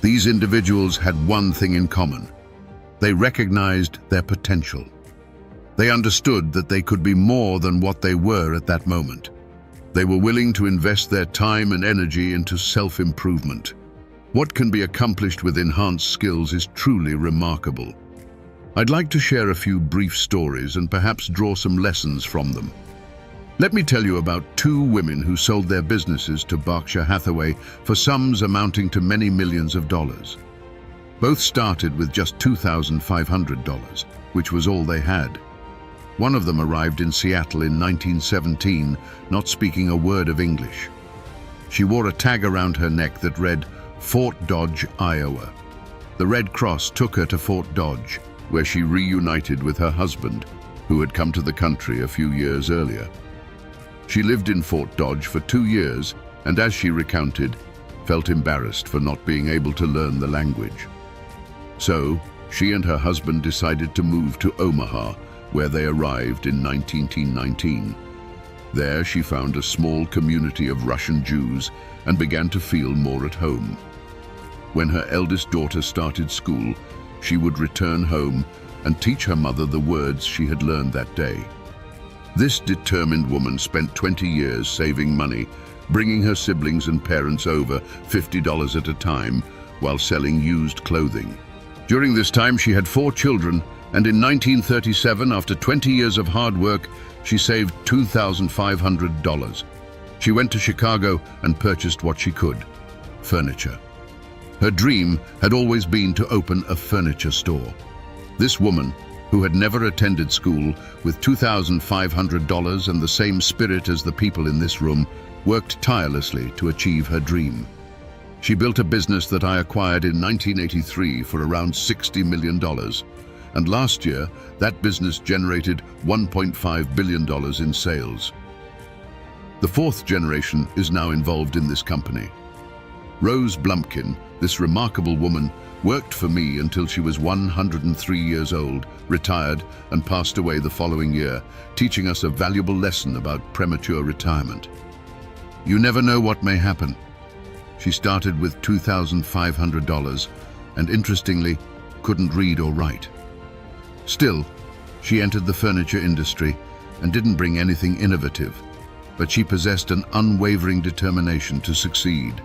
These individuals had one thing in common. They recognized their potential. They understood that they could be more than what they were at that moment. They were willing to invest their time and energy into self-improvement. What can be accomplished with enhanced skills is truly remarkable. I'd like to share a few brief stories and perhaps draw some lessons from them. Let me tell you about two women who sold their businesses to Berkshire Hathaway for sums amounting to many millions of dollars. Both started with just $2,500, which was all they had. One of them arrived in Seattle in 1917, not speaking a word of English. She wore a tag around her neck that read, Fort Dodge, Iowa. The Red Cross took her to Fort Dodge, where she reunited with her husband, who had come to the country a few years earlier. She lived in Fort Dodge for 2 years, and as she recounted, felt embarrassed for not being able to learn the language. So, she and her husband decided to move to Omaha, where they arrived in 1919. There she found a small community of Russian Jews and began to feel more at home. When her eldest daughter started school, she would return home and teach her mother the words she had learned that day. This determined woman spent 20 years saving money, bringing her siblings and parents over $50 at a time while selling used clothing. During this time, she had 4 children, and in 1937, after 20 years of hard work, she saved $2,500. She went to Chicago and purchased what she could: furniture. Her dream had always been to open a furniture store. This woman, who had never attended school, with $2,500 and the same spirit as the people in this room, worked tirelessly to achieve her dream. She built a business that I acquired in 1983 for around $60 million, and last year that business generated $1.5 billion in sales. The 4th generation is now involved in this company. Rose Blumpkin, this remarkable woman, worked for me until she was 103 years old, retired, and passed away the following year, teaching us a valuable lesson about premature retirement. You never know what may happen. She started with $2,500 and, interestingly, couldn't read or write. Still, she entered the furniture industry and didn't bring anything innovative, but she possessed an unwavering determination to succeed.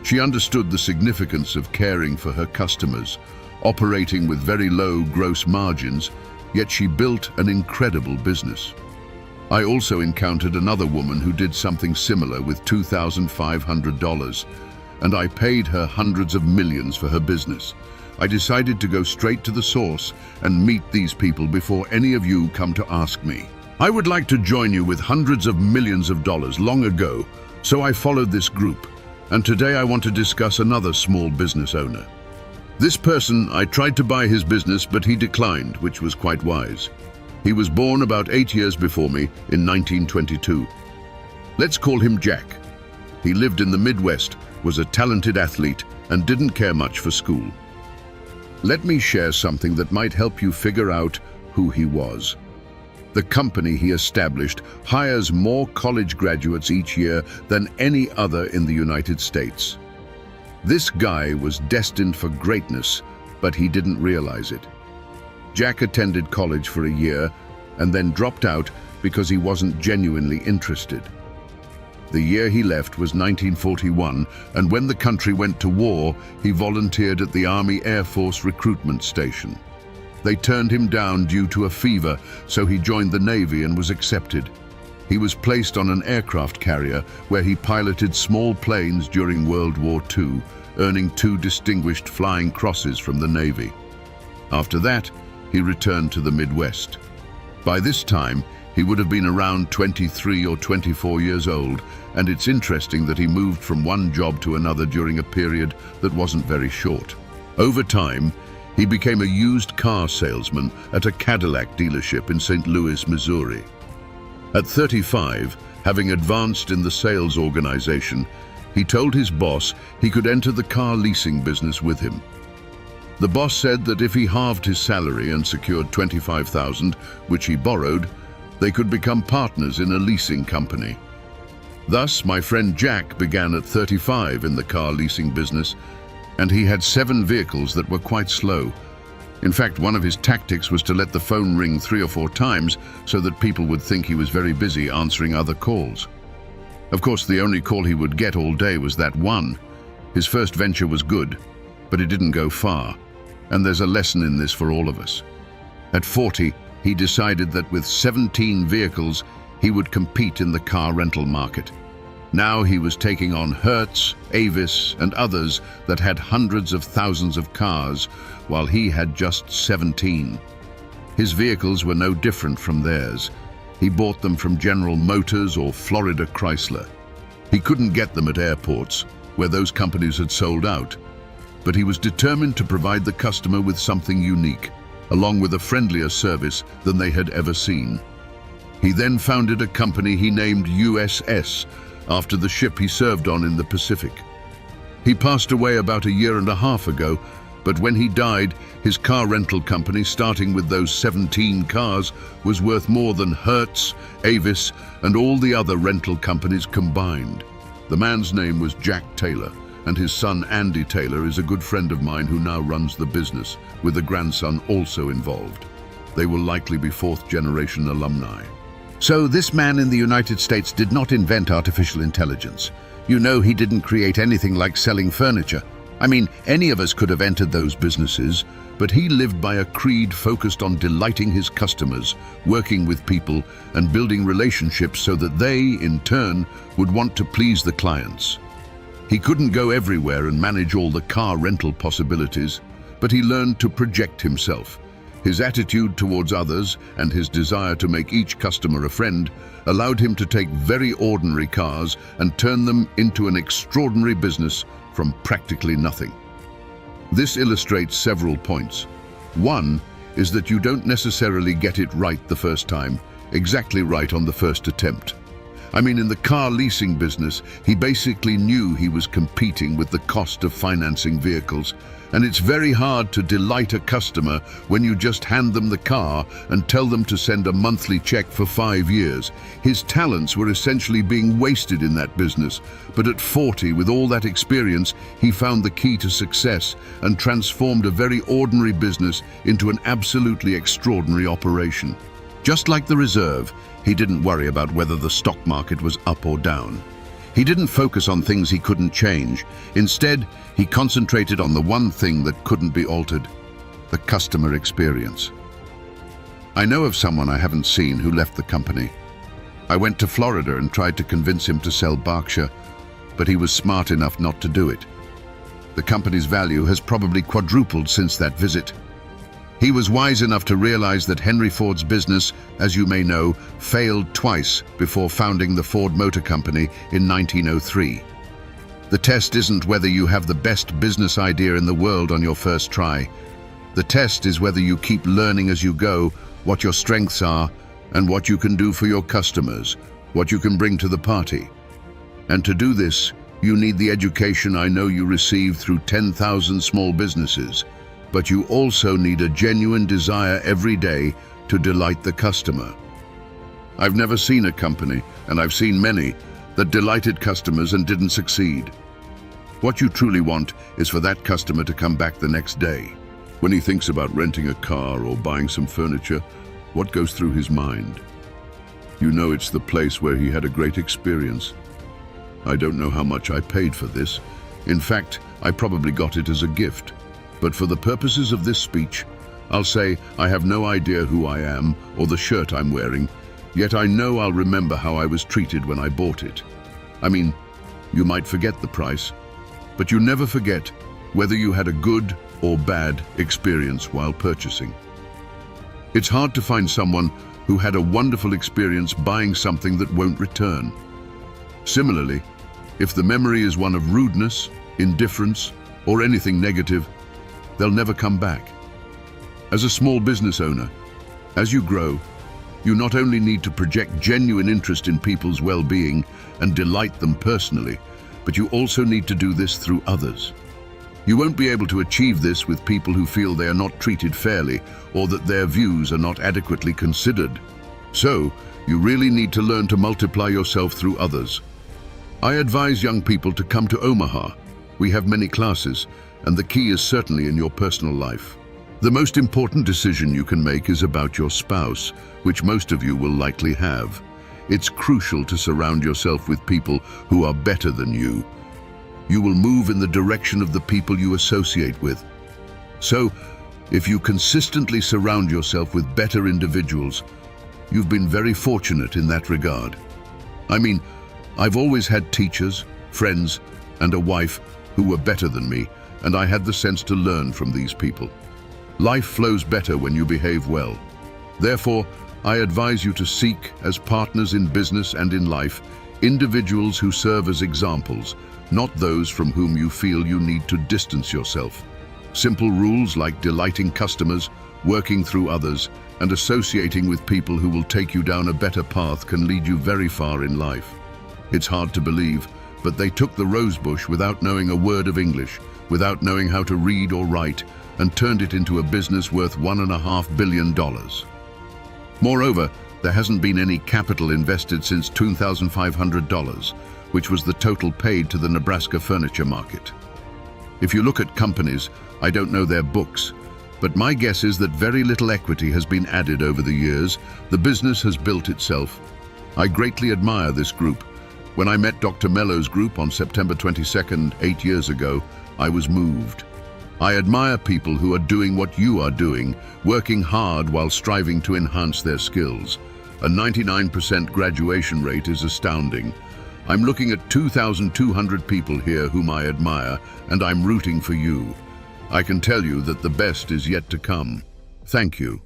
She understood the significance of caring for her customers, operating with very low gross margins, yet she built an incredible business. I also encountered another woman who did something similar with $2,500, and I paid her hundreds of millions for her business. I decided to go straight to the source and meet these people before any of you come to ask me. I would like to join you with hundreds of millions of dollars long ago, so I followed this group. And today I want to discuss another small business owner. This person, I tried to buy his business, but he declined, which was quite wise. He was born about 8 years before me in 1922. Let's call him Jack. He lived in the Midwest, was a talented athlete, and didn't care much for school. Let me share something that might help you figure out who he was. The company he established hires more college graduates each year than any other in the United States. This guy was destined for greatness, but he didn't realize it. Jack attended college for a year and then dropped out because he wasn't genuinely interested. The year he left was 1941, and when the country went to war, he volunteered at the Army Air Force recruitment station. They turned him down due to a fever, so he joined the Navy and was accepted. He was placed on an aircraft carrier where he piloted small planes during World War II, earning 2 distinguished flying crosses from the Navy. After that, he returned to the Midwest. By this time, he would have been around 23 or 24 years old, and it's interesting that he moved from one job to another during a period that wasn't very short. Over time, he became a used car salesman at a Cadillac dealership in St. Louis, Missouri. At 35, having advanced in the sales organization, he told his boss he could enter the car leasing business with him. The boss said that if he halved his salary and secured $25,000, which he borrowed, they could become partners in a leasing company. Thus, my friend Jack began at 35 in the car leasing business, And he had 7 vehicles that were quite slow. In fact, one of his tactics was to let the phone ring 3 or 4 times so that people would think he was very busy answering other calls. Of course, the only call he would get all day was that one. His first venture was good, but it didn't go far. And there's a lesson in this for all of us. At 40, he decided that with 17 vehicles, he would compete in the car rental market. Now he was taking on Hertz, Avis, and others that had hundreds of thousands of cars, while he had just 17. His vehicles were no different from theirs. He bought them from General Motors or Florida Chrysler. He couldn't get them at airports, where those companies had sold out. But he was determined to provide the customer with something unique, along with a friendlier service than they had ever seen. He then founded a company he named USS, after the ship he served on in the Pacific. He passed away about 1.5 years ago, but when he died, his car rental company, starting with those 17 cars, was worth more than Hertz, Avis, and all the other rental companies combined. The man's name was Jack Taylor, and his son Andy Taylor is a good friend of mine who now runs the business, with the grandson also involved. They will likely be 4th-generation alumni. So this man in the United States did not invent artificial intelligence. You know, he didn't create anything like selling furniture. I mean, any of us could have entered those businesses, but he lived by a creed focused on delighting his customers, working with people, and building relationships so that they, in turn, would want to please the clients. He couldn't go everywhere and manage all the car rental possibilities, but he learned to project himself. His attitude towards others and his desire to make each customer a friend allowed him to take very ordinary cars and turn them into an extraordinary business from practically nothing. This illustrates several points. One is that you don't necessarily get it right the first time, exactly right on the first attempt. I mean, in the car leasing business, he basically knew he was competing with the cost of financing vehicles, and it's very hard to delight a customer when you just hand them the car and tell them to send a monthly check for 5 years. His talents were essentially being wasted in that business, but at 40, with all that experience, he found the key to success and transformed a very ordinary business into an absolutely extraordinary operation. Just like the Reserve, he didn't worry about whether the stock market was up or down. He didn't focus on things he couldn't change. Instead, he concentrated on the one thing that couldn't be altered: the customer experience. I know of someone I haven't seen who left the company. I went to Florida and tried to convince him to sell Berkshire, but he was smart enough not to do it. The company's value has probably quadrupled since that visit. He was wise enough to realize that Henry Ford's business, as you may know, failed twice before founding the Ford Motor Company in 1903. The test isn't whether you have the best business idea in the world on your first try. The test is whether you keep learning as you go, what your strengths are, and what you can do for your customers, what you can bring to the party. And to do this, you need the education I know you receive through 10,000 small businesses. But you also need a genuine desire every day to delight the customer. I've never seen a company, and I've seen many, that delighted customers and didn't succeed. What you truly want is for that customer to come back the next day. When he thinks about renting a car or buying some furniture, what goes through his mind? You know, it's the place where he had a great experience. I don't know how much I paid for this. In fact, I probably got it as a gift. But for the purposes of this speech, I'll say I have no idea who I am or the shirt I'm wearing, yet I know I'll remember how I was treated when I bought it. I mean, you might forget the price, but you never forget whether you had a good or bad experience while purchasing. It's hard to find someone who had a wonderful experience buying something that won't return. Similarly, if the memory is one of rudeness, indifference, or anything negative, they'll never come back. As a small business owner, as you grow, you not only need to project genuine interest in people's well-being and delight them personally, but you also need to do this through others. You won't be able to achieve this with people who feel they are not treated fairly or that their views are not adequately considered. So, you really need to learn to multiply yourself through others. I advise young people to come to Omaha. We have many classes, and the key is certainly in your personal life. The most important decision you can make is about your spouse, which most of you will likely have. It's crucial to surround yourself with people who are better than you. You will move in the direction of the people you associate with. So, if you consistently surround yourself with better individuals, you've been very fortunate in that regard. I mean, I've always had teachers, friends, and a wife who were better than me, and I had the sense to learn from these people. Life flows better when you behave well. Therefore, I advise you to seek, as partners in business and in life, individuals who serve as examples, not those from whom you feel you need to distance yourself. Simple rules like delighting customers, working through others, and associating with people who will take you down a better path can lead you very far in life. It's hard to believe, but they took the rosebush without knowing a word of English, without knowing how to read or write, and turned it into a business worth $1.5 billion. Moreover, there hasn't been any capital invested since $2,500, which was the total paid to the Nebraska furniture market. If you look at companies, I don't know their books, but my guess is that very little equity has been added over the years. The business has built itself. I greatly admire this group. When I met Dr. Mello's group on September 22nd, 8 years ago, I was moved. I admire people who are doing what you are doing, working hard while striving to enhance their skills. A 99% graduation rate is astounding. I'm looking at 2,200 people here whom I admire, and I'm rooting for you. I can tell you that the best is yet to come. Thank you.